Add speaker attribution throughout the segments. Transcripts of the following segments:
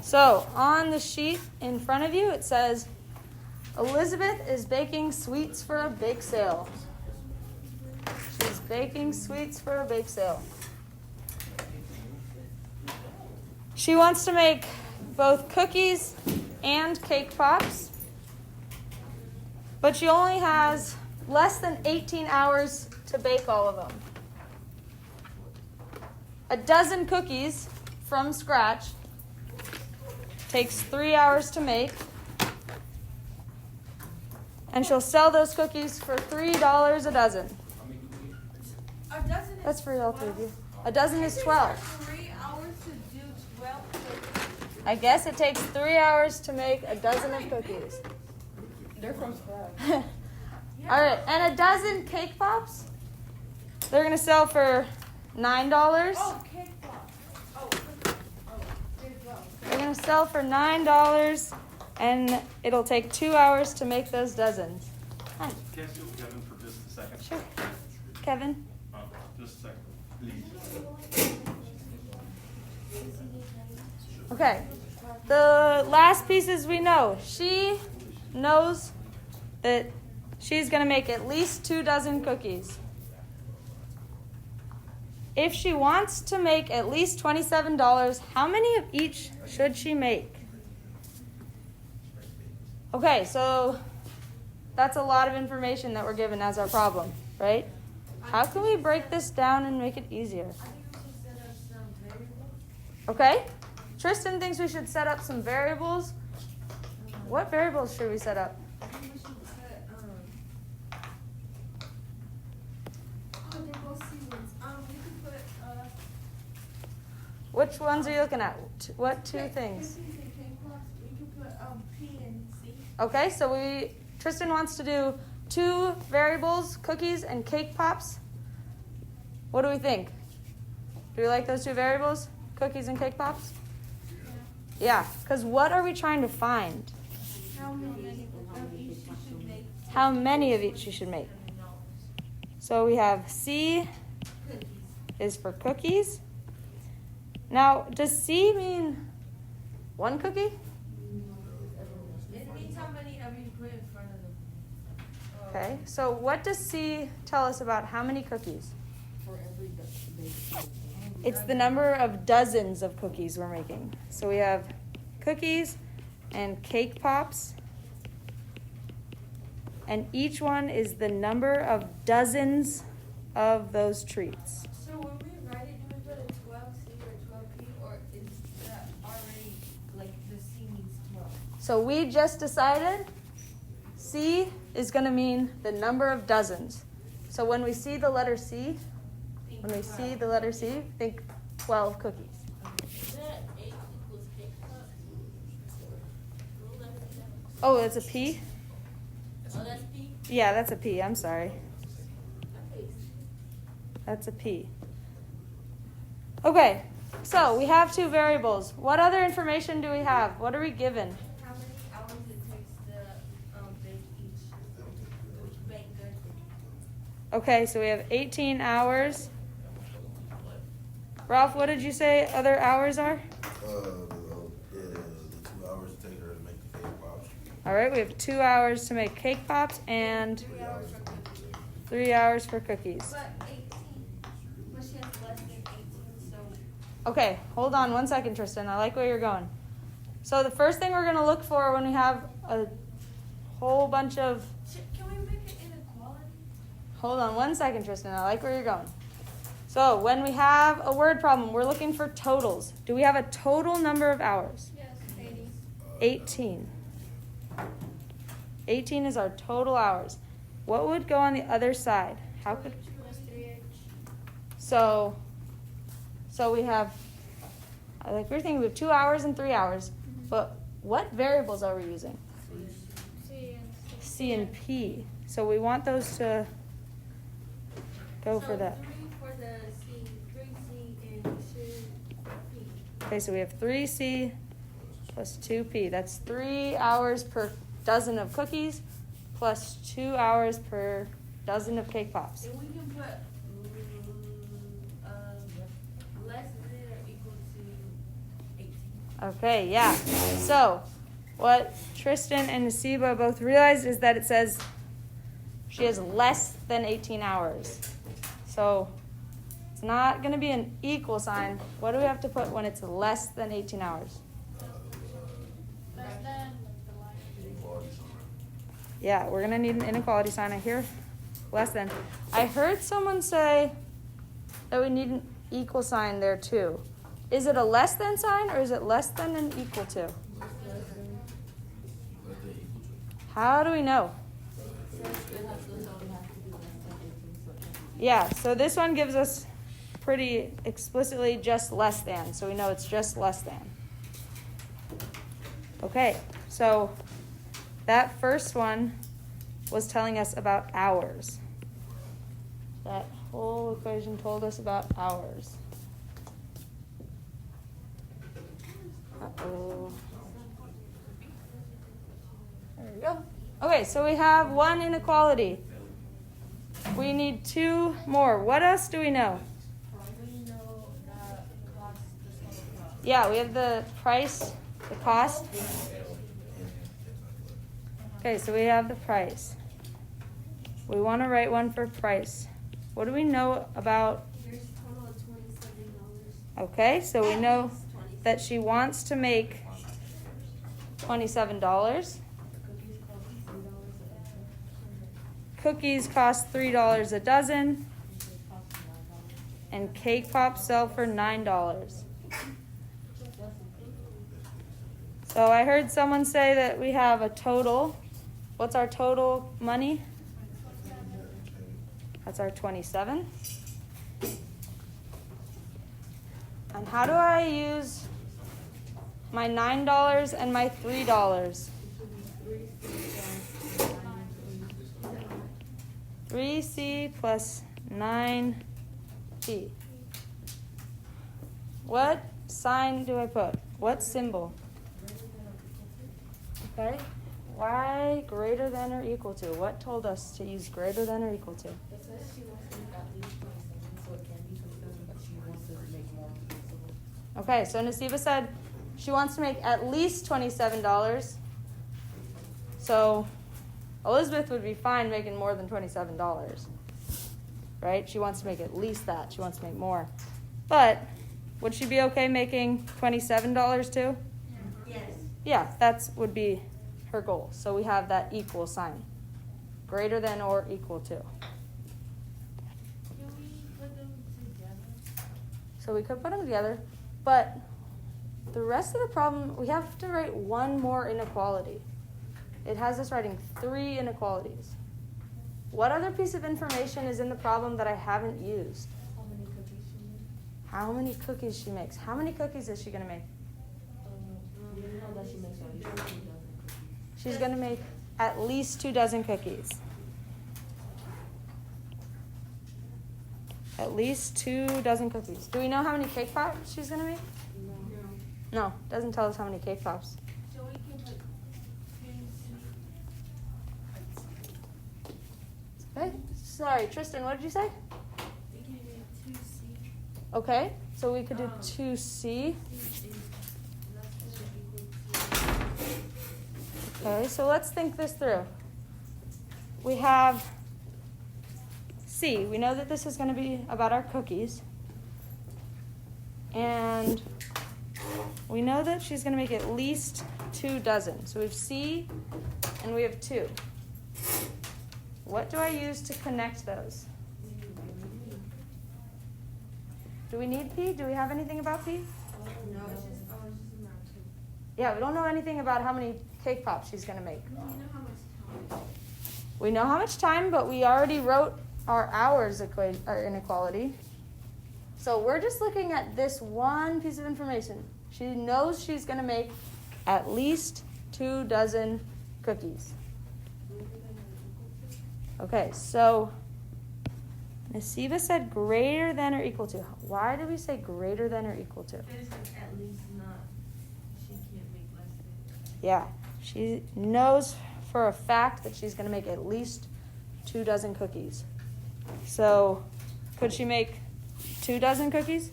Speaker 1: So on the sheet in front of you, it says, Elizabeth is baking sweets for a bake sale. She's baking sweets for a bake sale. She wants to make both cookies and cake pops, but she only has less than 18 hours to bake all of them. A dozen cookies from scratch takes 3 hours to make, and she'll sell those cookies for $3 a dozen.
Speaker 2: A dozen
Speaker 1: That's
Speaker 2: is
Speaker 1: for all three of
Speaker 2: 12?
Speaker 1: you. A dozen is 12.
Speaker 2: 3 hours to do 12 cookies?
Speaker 1: I guess it takes 3 hours to make a dozen of cookies.
Speaker 3: They're from scratch.
Speaker 1: All right, and a dozen cake pops, they're going to sell for $9.
Speaker 2: Oh, cake pop. Oh, cookies. Oh, there you go.
Speaker 1: They're going to sell for $9, and it'll take 2 hours to make those dozens. Hi.
Speaker 4: Can I speak with Kevin for just a second?
Speaker 1: Sure. Kevin?
Speaker 4: Just a second, please.
Speaker 1: Okay. The last pieces we know. She knows that she's going to make at least 2 dozen cookies. If she wants to make at least $27, how many of each should she make? Okay, so that's a lot of information that we're given as our problem, right? How can we break this down and make it easier?
Speaker 2: I think we should set up some variables.
Speaker 1: Okay? Tristan thinks we should set up some variables. What variables should we set up?
Speaker 2: I think we should put, oh, they're both seasons. We could put,
Speaker 1: Which ones are you looking at? What two things?
Speaker 2: cookies and cake pops. We could put, P and C.
Speaker 1: Okay, so Tristan wants to do 2 variables, cookies and cake pops. What do we think? Do we like those 2 variables, cookies and cake pops? Yeah, because what are we trying to find?
Speaker 2: How many of each you should make?
Speaker 1: How many of each you should make? So we have C is for cookies. Now, does C mean 1 cookie?
Speaker 2: It means how many of you put in front of them.
Speaker 1: Okay, so what does C tell us about how many cookies?
Speaker 3: For every bake.
Speaker 1: It's the number of dozens of cookies we're making. So we have cookies and cake pops. And each one is the number of dozens of those treats.
Speaker 2: So when we write it, do we put a 12C or 12P, or is that already, like, the C means 12?
Speaker 1: So we just decided C is going to mean the number of dozens. So when we see the letter C, think 12 cookies. Oh, it's a P?
Speaker 2: Oh, that's P?
Speaker 1: Yeah, that's a P. I'm sorry. That's a P. Okay, so we have 2 variables. What other information do we have? What are we given?
Speaker 2: How many hours it takes to bake each baked good?
Speaker 1: Okay, so we have 18 hours. Ralph, what did you say other hours are?
Speaker 5: The 2 hours it take her to make the cake pops.
Speaker 1: All right, we have 2 hours to make cake pops and
Speaker 2: 3 hours for cookies.
Speaker 1: 3 hours for cookies.
Speaker 2: But 18, but she has less than 18, so
Speaker 1: Okay, hold on 1 second, Tristan. I like where you're going. So the first thing we're going to look for when we have a whole bunch of...
Speaker 2: can we make it inequality?
Speaker 1: Hold on 1 second, Tristan. I like where you're going. So when we have a word problem, we're looking for totals. Do we have a total number of hours?
Speaker 2: Yes, 80.
Speaker 1: 18. 18 is our total hours. What would go on the other side? How could...
Speaker 2: Plus 3H.
Speaker 1: So we have, like we were thinking, we have 2 hours and 3 hours. But what variables are we using?
Speaker 2: C and
Speaker 1: C and P. So we want those to go for that.
Speaker 2: 3 for the C, 3C and 2P.
Speaker 1: Okay, so we have 3C plus 2P. That's 3 hours per dozen of cookies plus 2 hours per dozen of cake pops.
Speaker 2: And we can put less than or equal to 18.
Speaker 1: Okay, yeah. So, what Tristan and Nasiba both realized is that it says she has less than 18 hours. So, it's not going to be an equal sign. What do we have to put when it's less than 18 hours?
Speaker 5: Inequality sign.
Speaker 1: Yeah, we're going to need an inequality sign. I hear less than. I heard someone say that we need an equal sign there too. Is it a less than sign or is it less than and equal to?
Speaker 5: Less than equal to.
Speaker 1: How do we know? Yeah, so this one gives us pretty explicitly just less than, so we know it's just less than. Okay, so that first one was telling us about hours. That whole equation told us about hours. Uh-oh. There we go. Okay, so we have one inequality. We need two more. What else do we know?
Speaker 2: We know the cost, the total cost.
Speaker 1: Yeah, we have the price, the cost. Okay, so we have the price. We want to write one for price. What do we know about?
Speaker 2: There's a total of $27.
Speaker 1: Okay, so we know that she wants to make $27. Cookies cost $3 a dozen, and cake pops sell for $9. So I heard someone say that we have a total. What's our total money? That's our 27. And how do I use my $9 and my $3? 3C plus 9T. What sign do I put? What symbol? Okay. Why greater than or equal to? What told us to use greater than or equal to?
Speaker 3: It says she wants to make at least 27, so it can be 27, but she wants to make more.
Speaker 1: Okay, so Nasiba said she wants to make at least $27. So Elizabeth would be fine making more than $27, right? She wants to make at least that. She wants to make more. But would she be okay making $27 too?
Speaker 2: Yes.
Speaker 1: Yeah, that would be her goal. So we have that equal sign. Greater than or equal to.
Speaker 2: Can we put them together?
Speaker 1: So we could put them together, but the rest of the problem, we have to write one more inequality. It has us writing 3 inequalities. What other piece of information is in the problem that I haven't used?
Speaker 3: How many cookies she makes?
Speaker 1: How many cookies she makes. How many cookies is she going to make?
Speaker 3: You know that she makes at least 2 dozen cookies.
Speaker 1: She's going to make at least 2 dozen cookies. At least 2 dozen cookies. Do we know how many cake pops she's going to make? No, doesn't tell us how many cake pops.
Speaker 2: So we can put 2C.
Speaker 1: Okay. Sorry, Tristan, what did you say?
Speaker 2: We can make 2C.
Speaker 1: Okay, so we could do 2C.
Speaker 2: C is less than or equal to.
Speaker 1: Okay, so let's think this through. We have C. We know that this is going to be about our cookies. And we know that she's going to make at least 2 dozen. So we have C and we have 2. What do I use to connect those? Do we need P? Do we have anything about P?
Speaker 2: No, it's just around 2.
Speaker 1: Yeah, we don't know anything about how many cake pops she's going to make.
Speaker 2: We know how much time.
Speaker 1: We know how much time, but we already wrote our hours inequality. So we're just looking at this one piece of information. She knows she's going to make at least 2 dozen cookies. Okay, so Nasiba said greater than or equal to. Why do we say greater than or equal to?
Speaker 2: There's at least not. She can't make less than.
Speaker 1: Yeah, she knows for a fact that she's going to make at least 2 dozen cookies. So could she make 2 dozen cookies?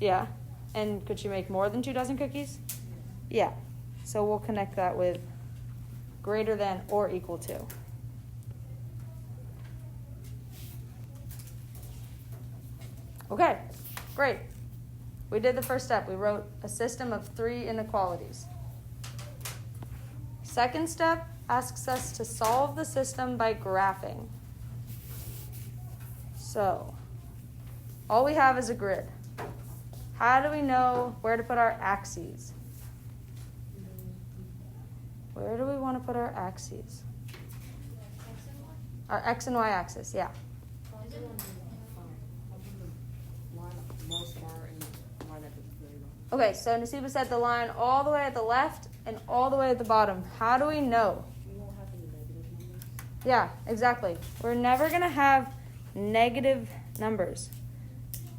Speaker 1: Yeah. And could she make more than 2 dozen cookies? Yeah. So we'll connect that with greater than or equal to. Okay, great. We did the first step. We wrote a system of 3 inequalities. Second step asks us to solve the system by graphing. So, all we have is a grid. How do we know where to put our axes? Where do we want to put our axes? Our x and y axis, yeah.
Speaker 3: Probably on the line most far and the line at the very bottom.
Speaker 1: Okay, so Nasiba said the line all the way at the left and all the way at the bottom. How do we know?
Speaker 3: We won't have any negative numbers.
Speaker 1: Yeah, exactly. We're never going to have negative numbers.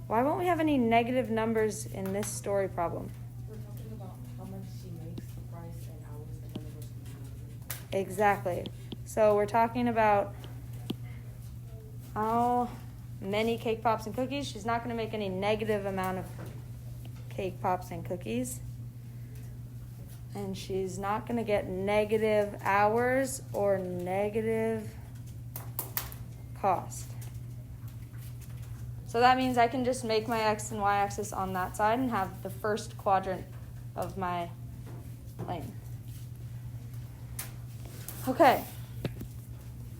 Speaker 1: Why won't we have any negative numbers in this story problem?
Speaker 3: We're talking about how much she makes, the price, and hours, and none of us can do
Speaker 1: Exactly. So we're talking about how many cake pops and cookies. She's not going to make any negative amount of cake pops and cookies. And she's not going to get negative hours or negative cost. So that means I can just make my x and y axis on that side and have the first quadrant of my plane. Okay.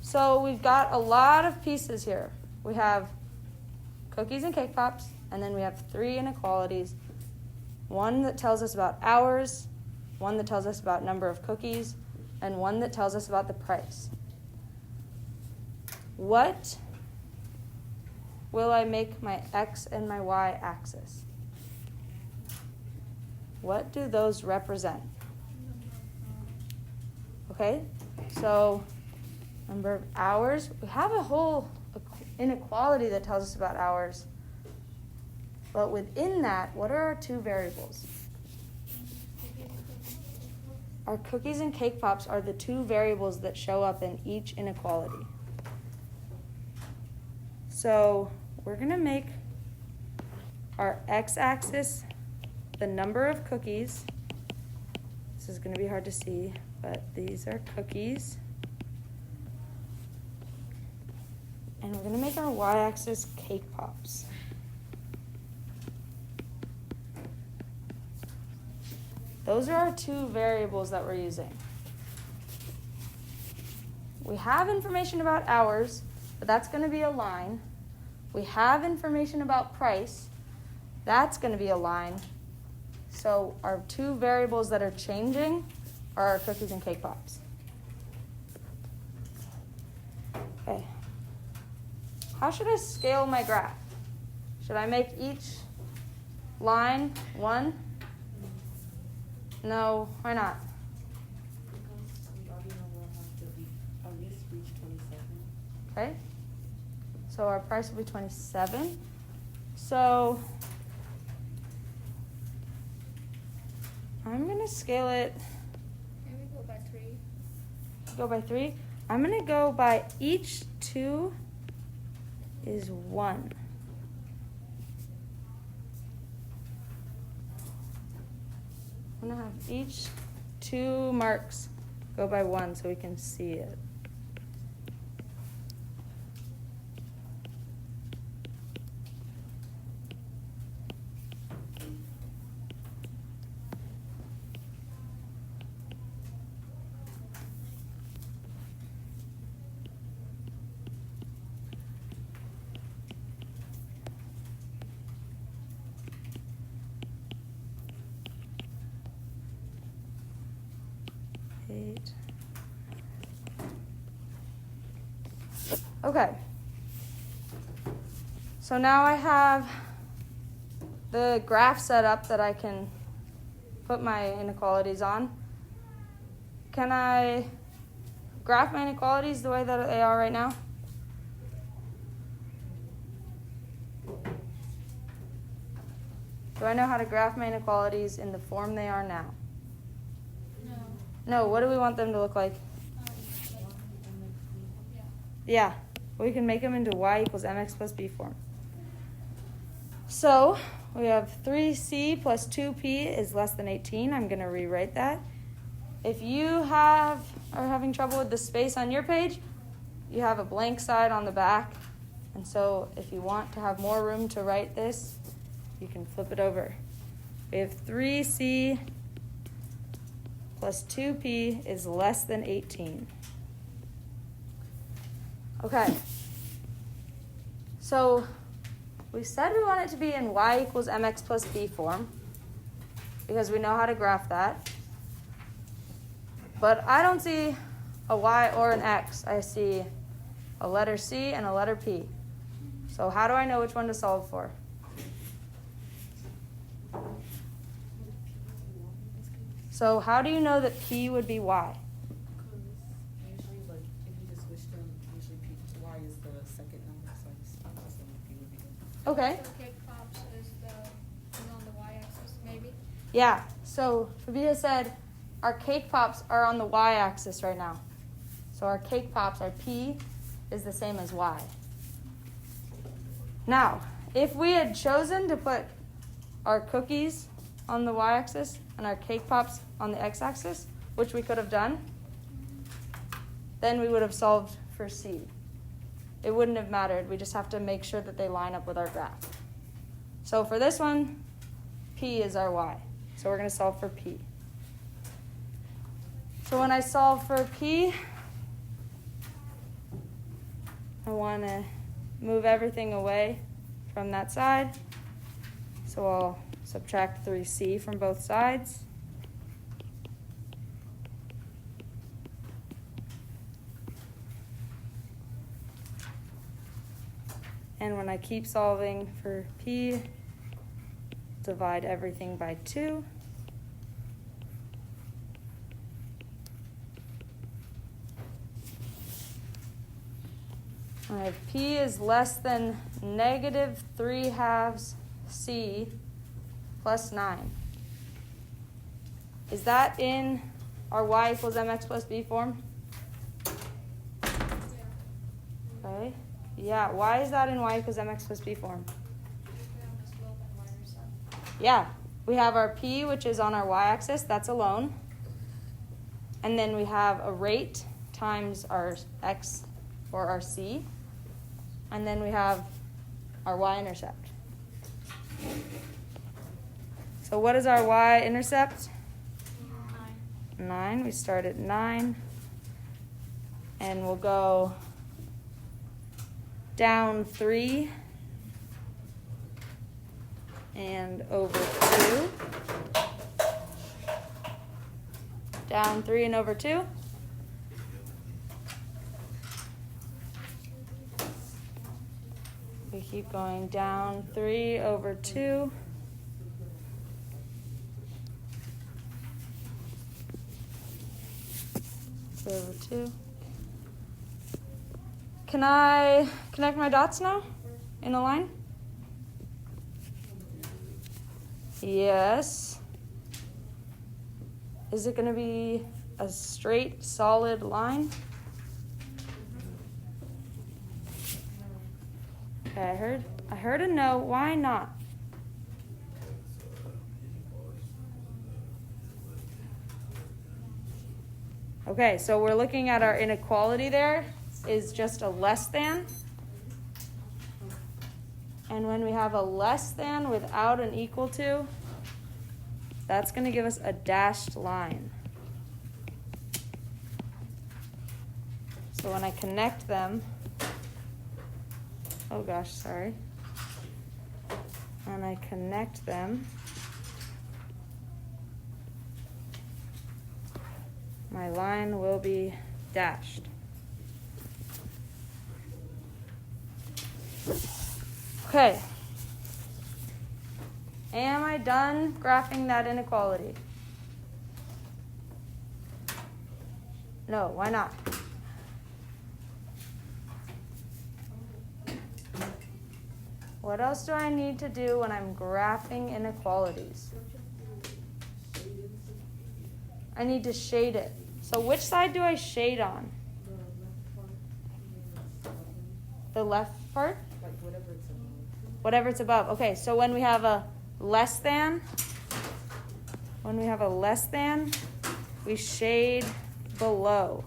Speaker 1: So we've got a lot of pieces here. We have cookies and cake pops, and then we have 3 inequalities. One that tells us about hours, one that tells us about number of cookies, and one that tells us about the price. What will I make my x and my y axis? What do those represent? Okay, so number of hours. We have a whole inequality that tells us about hours. But within that, what are our 2 variables? Our cookies and cake pops are the 2 variables that show up in each inequality. So we're going to make our x-axis the number of cookies. This is going to be hard to see, but these are cookies. And we're going to make our y-axis cake pops. Those are our 2 variables that we're using. We have information about hours, but that's going to be a line. We have information about price. That's going to be a line. So our 2 variables that are changing are our cookies and cake pops. Okay. How should I scale my graph? Should I make each line 1? No, why not?
Speaker 3: Because we already know we'll have to be at least reach 27.
Speaker 1: Okay. So our price will be 27. So I'm going to scale it.
Speaker 2: Can we go by 3?
Speaker 1: Go by 3. I'm going to go by each 2 is 1. I'm going to have each 2 marks go by 1 so we can see it. Okay. So now I have the graph set up that I can put my inequalities on. Can I graph my inequalities the way that they are right now? Do I know how to graph my inequalities in the form they are now?
Speaker 2: No.
Speaker 1: No, what do we want them to look like?
Speaker 2: Yeah.
Speaker 1: Yeah, we can make them into y equals mx plus b form. So we have 3c plus 2p is less than 18. I'm going to rewrite that. If you are having trouble with the space on your page, you have a blank side on the back. And so if you want to have more room to write this, you can flip it over. We have 3c plus 2p is less than 18. Okay. So we said we want it to be in y equals mx plus b form because we know how to graph that. But I don't see a y or an x. I see a letter C and a letter P. So how do I know which one to solve for? So how do you know that P would be y?
Speaker 3: Usually, like, if you just switch them, usually y is the second number, so I just assume P would be the.
Speaker 1: Okay.
Speaker 2: So cake pops is on the y-axis, maybe?
Speaker 1: Yeah. So Fabia said our cake pops are on the y-axis right now. So our cake pops, our P, is the same as y. Now, if we had chosen to put our cookies on the y-axis and our cake pops on the x-axis, which we could have done, then we would have solved for C. It wouldn't have mattered. We just have to make sure that they line up with our graph. So for this one, P is our y. So we're going to solve for P. So when I solve for P, I want to move everything away from that side. So I'll subtract 3c from both sides. And when I keep solving for P, divide everything by 2. I have P is less than negative 3/2 C plus 9. Is that in our y equals mx plus b form? Okay. Yeah, why is that in y equals mx plus b form? Yeah, we have our P, which is on our y-axis. That's alone. And then we have a rate times our x or our C. And then we have our y-intercept. So what is our y-intercept? 9. We start at 9. And we'll go down 3 and over 2. Down 3 and over 2. We keep going down 3 over 2. Over 2. Can I connect my dots now in a line? Yes. Is it going to be a straight, solid line? Okay, I heard a no. Why not? Okay, so we're looking at our inequality there is just a less than. And when we have a less than without an equal to, that's going to give us a dashed line. So when I connect them, oh gosh, sorry. And I connect them, my line will be dashed. Okay. Am I done graphing that inequality? No, why not? What else do I need to do when I'm graphing inequalities? I need to shade it. So which side do I shade on? The left part?
Speaker 3: Like whatever it's above.
Speaker 1: Whatever it's above. Okay, so when we have a less than, when we have a less than, we shade below.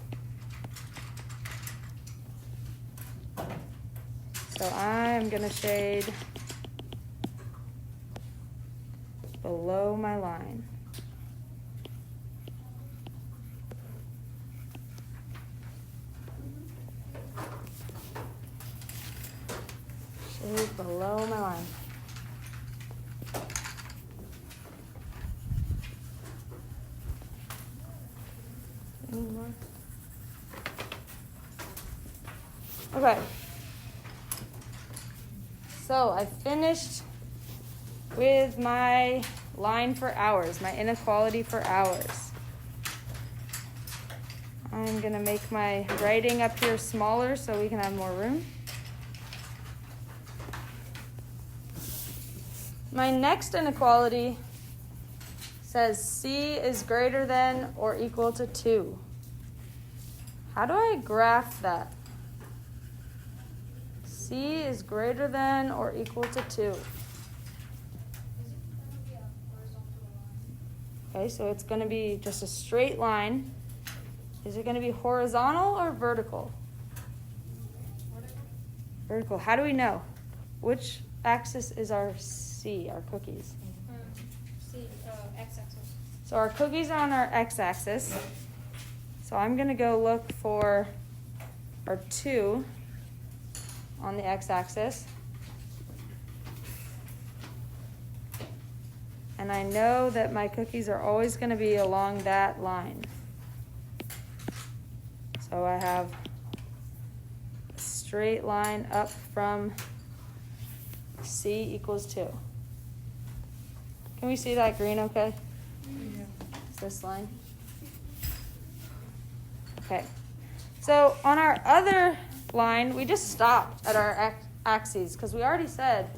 Speaker 1: So I'm going to shade below my line. Shade below my line. Any more? Okay. So I finished with my line for hours, my inequality for hours. I'm going to make my writing up here smaller so we can have more room. My next inequality says C is greater than or equal to 2. How do I graph that? C is greater than or equal to 2. Okay, so it's going to be just a straight line. Is it going to be horizontal or vertical? Vertical. How do we know? Which axis is our C, our cookies?
Speaker 2: X-axis.
Speaker 1: So our cookies are on our x-axis. So I'm going to go look for our 2 on the x-axis. And I know that my cookies are always going to be along that line. So I have a straight line up from C equals 2. Can we see that green okay?
Speaker 3: Yeah.
Speaker 1: It's this line. Okay. So on our other line, we just stopped at our axes because we already said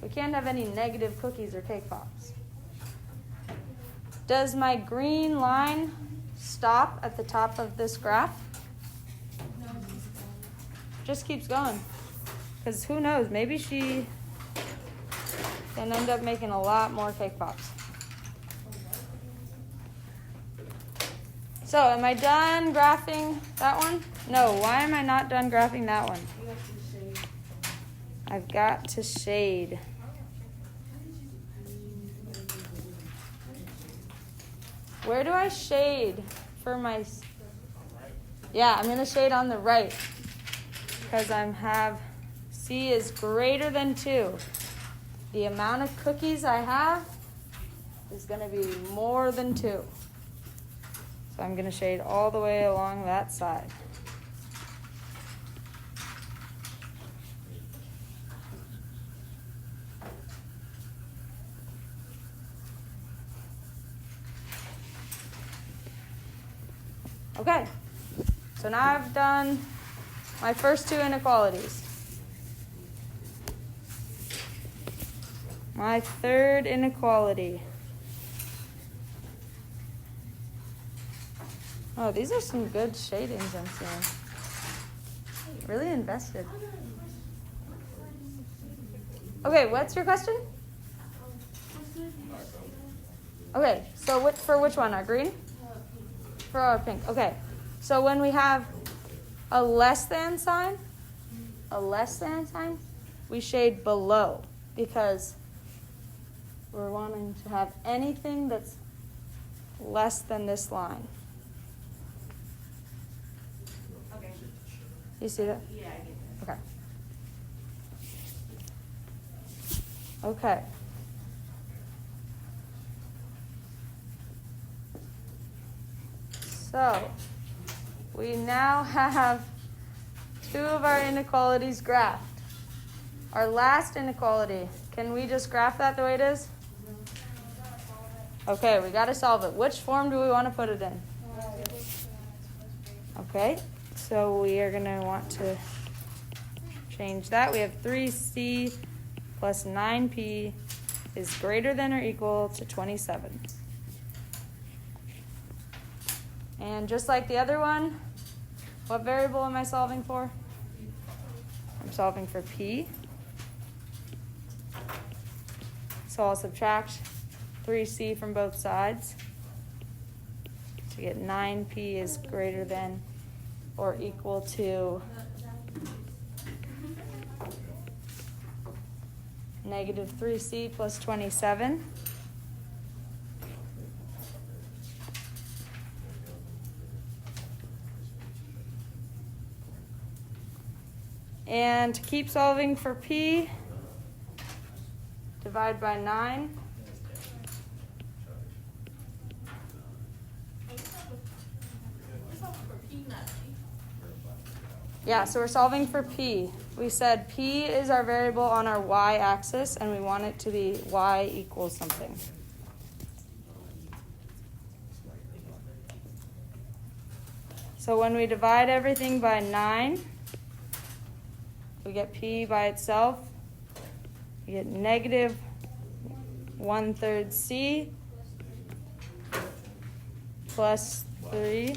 Speaker 1: we can't have any negative cookies or cake pops. Does my green line stop at the top of this graph?
Speaker 2: No,
Speaker 1: Just keeps going. Because who knows, maybe she can end up making a lot more cake pops. So am I done graphing that one? No, why am I not done graphing that one?
Speaker 3: You have to shade.
Speaker 1: I've got to shade. Where do I shade for my... Yeah, I'm going to shade on the right. Because I have... C is greater than 2. The amount of cookies I have is going to be more than 2. So I'm going to shade all the way along that side. Okay, so now I've done my first 2 inequalities. My third inequality. Oh, these are some good shadings I'm seeing. Really invested. Okay, what's your question? Okay, so for which one? Our green? For our pink. Okay, so when we have a less than sign, we shade below because we're wanting to have anything that's less than this line.
Speaker 3: Okay.
Speaker 1: You see that?
Speaker 3: Yeah, I get that.
Speaker 1: Okay. Okay. So, we now have 2 of our inequalities graphed. Our last inequality, can we just graph that the way it is? Okay, we got to solve it. Which form do we want to put it in? Okay, so we are going to want to change that. We have 3c plus 9p is greater than or equal to 27. And just like the other one, what variable am I solving for? I'm solving for p. So I'll subtract 3c from both sides to get 9p is greater than or equal to negative 3c plus 27. And to keep solving for p, divide by 9. Yeah, so we're solving for p. We said p is our variable on our y-axis, and we want it to be y equals something. So when we divide everything by 9, we get p by itself. We get negative 1/3 c plus 3.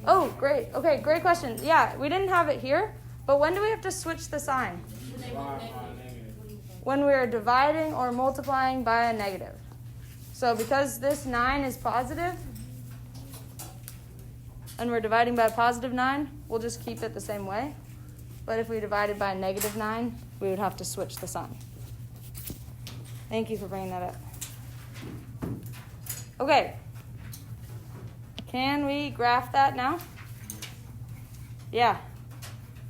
Speaker 1: Oh, great. Okay, great question. Yeah, we didn't have it here, but when do we have to switch the sign? When we're dividing or multiplying by a negative. So because this 9 is positive, and we're dividing by a positive 9, we'll just keep it the same way. But if we divided by a negative 9, we would have to switch the sign. Thank you for bringing that up. Okay. Can we graph that now? Yeah.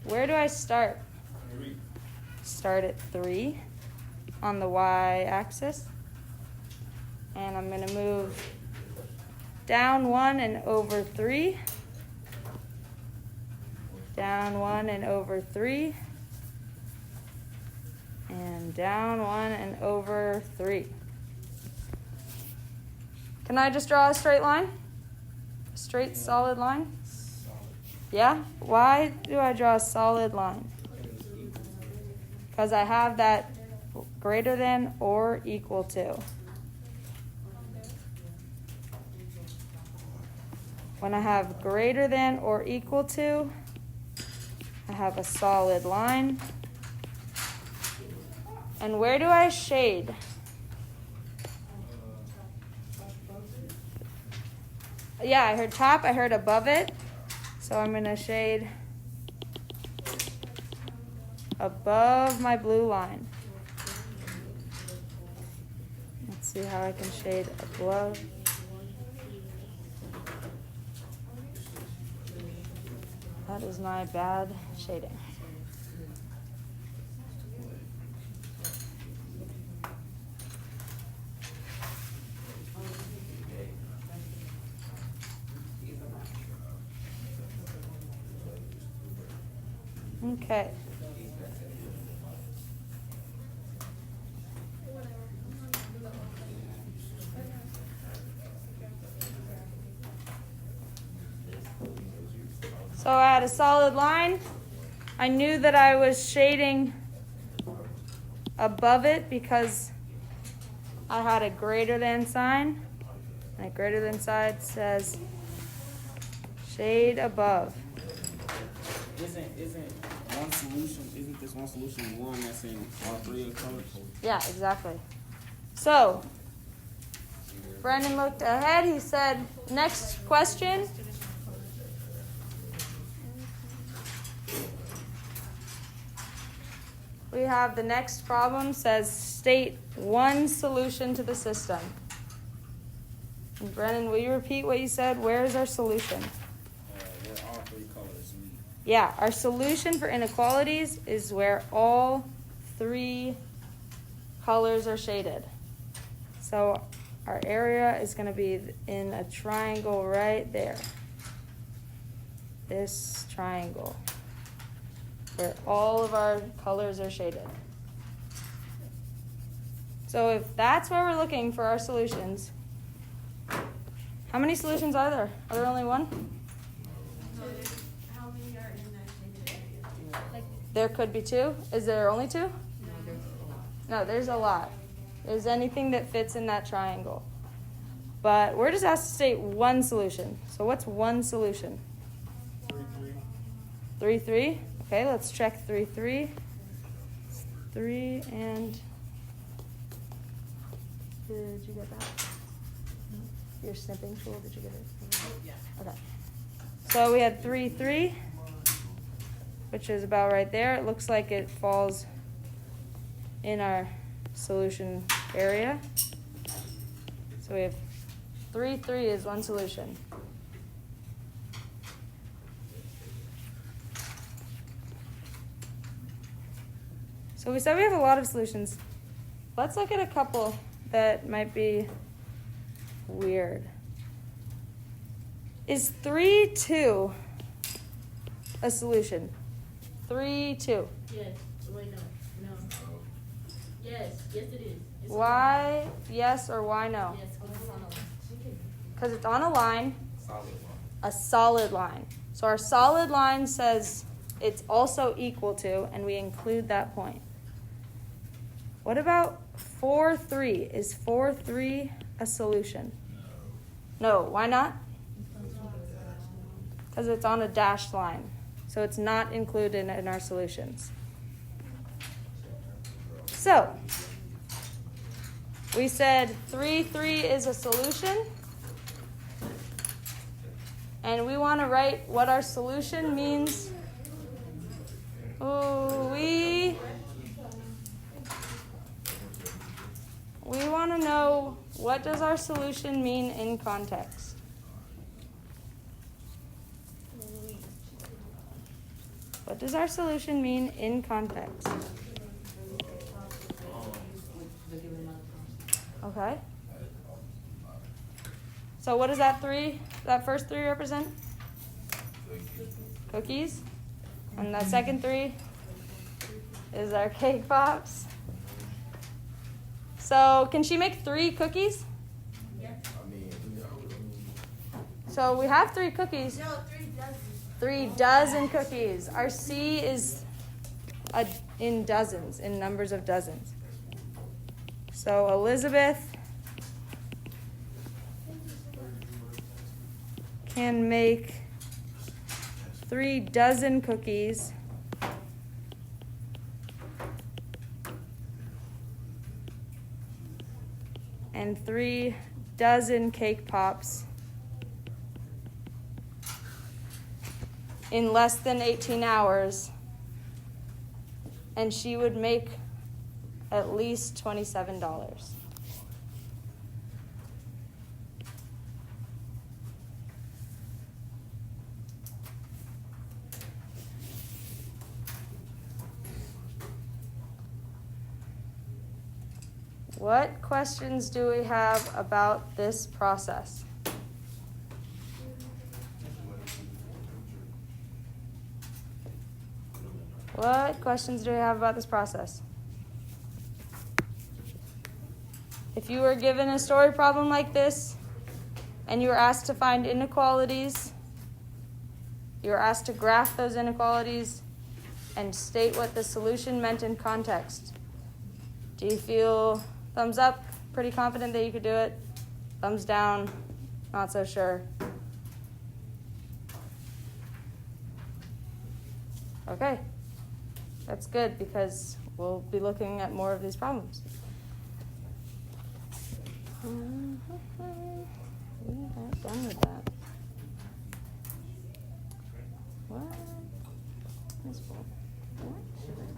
Speaker 1: Where do I start? Start at 3 on the y-axis. And I'm going to move down 1 and over 3. Down 1 and over 3. And down 1 and over 3. Can I just draw a straight line? A straight, solid line? Yeah? Why do I draw a solid line? Because I have that greater than or equal to. When I have greater than or equal to, I have a solid line. And where do I shade? Yeah, I heard top, I heard above it. So I'm going to shade above my blue line. Let's see how I can shade above. That is my bad shading. Okay. So I had a solid line. I knew that I was shading above it because I had a greater than sign. And a greater than sign says shade above.
Speaker 6: Isn't one solution, isn't this one solution one that's in all three of the colors?
Speaker 1: Yeah, exactly. So, Brendan looked ahead. He said, next question. We have the next problem says state one solution to the system. And Brennan, will you repeat what you said? Where is our solution?
Speaker 6: Where all three colors meet.
Speaker 1: Yeah, our solution for inequalities is where all three colors are shaded. So our area is going to be in a triangle right there. This triangle, where all of our colors are shaded. So if that's where we're looking for our solutions, how many solutions are there? Are there only one?
Speaker 2: How many are in that shaded area? Like,
Speaker 1: There could be two. Is there only two? No, there's a lot. There's anything that fits in that triangle. But we're just asked to state one solution. So what's one solution? 3, 3. Okay, let's check 3, 3. 3 and... Did you get that? Your snipping tool, did you get it?
Speaker 3: Yeah.
Speaker 1: Okay. So we had 3, 3, which is about right there. It looks like it falls in our solution area. So we have 3, 3 is one solution. So we said we have a lot of solutions. Let's look at a couple that might be weird. Is 3, 2 a solution? 3, 2.
Speaker 7: Yes. Wait, no. Yes. Yes, it is. It's
Speaker 1: Why yes or why no?
Speaker 7: Yes, because it's on a line.
Speaker 1: Because it's on a line,
Speaker 5: Solid one.
Speaker 1: a solid line. So our solid line says it's also equal to, and we include that point. What about 4, 3? Is 4, 3 a solution? No. Why not? Because it's on a dashed line. So it's not included in our solutions. So, we said 3, 3 is a solution. And we want to write what our solution means. Oh, we want to know, what does our solution mean in context? What does our solution mean in context?
Speaker 3: The given amount of
Speaker 1: Okay. So what does that first 3 represent? Cookies. And that second 3 is our cake pops. So can she make 3 cookies?
Speaker 5: I mean,
Speaker 1: So we have 3 cookies.
Speaker 2: No, 3 dozen.
Speaker 1: 3 dozen cookies. Our C is in dozens, in numbers of dozens. So Elizabeth can make 3 dozen cookies and 3 dozen cake pops in less than 18 hours, and she would make at least $27. What questions do we have about this process? What questions do we have about this process? If you were given a story problem like this and you were asked to find inequalities, you were asked to graph those inequalities and state what the solution meant in context, do you feel thumbs up, pretty confident that you could do it? Thumbs down, not so sure. Okay. That's good because we'll be looking at more of these problems. We are done with that. What? What should I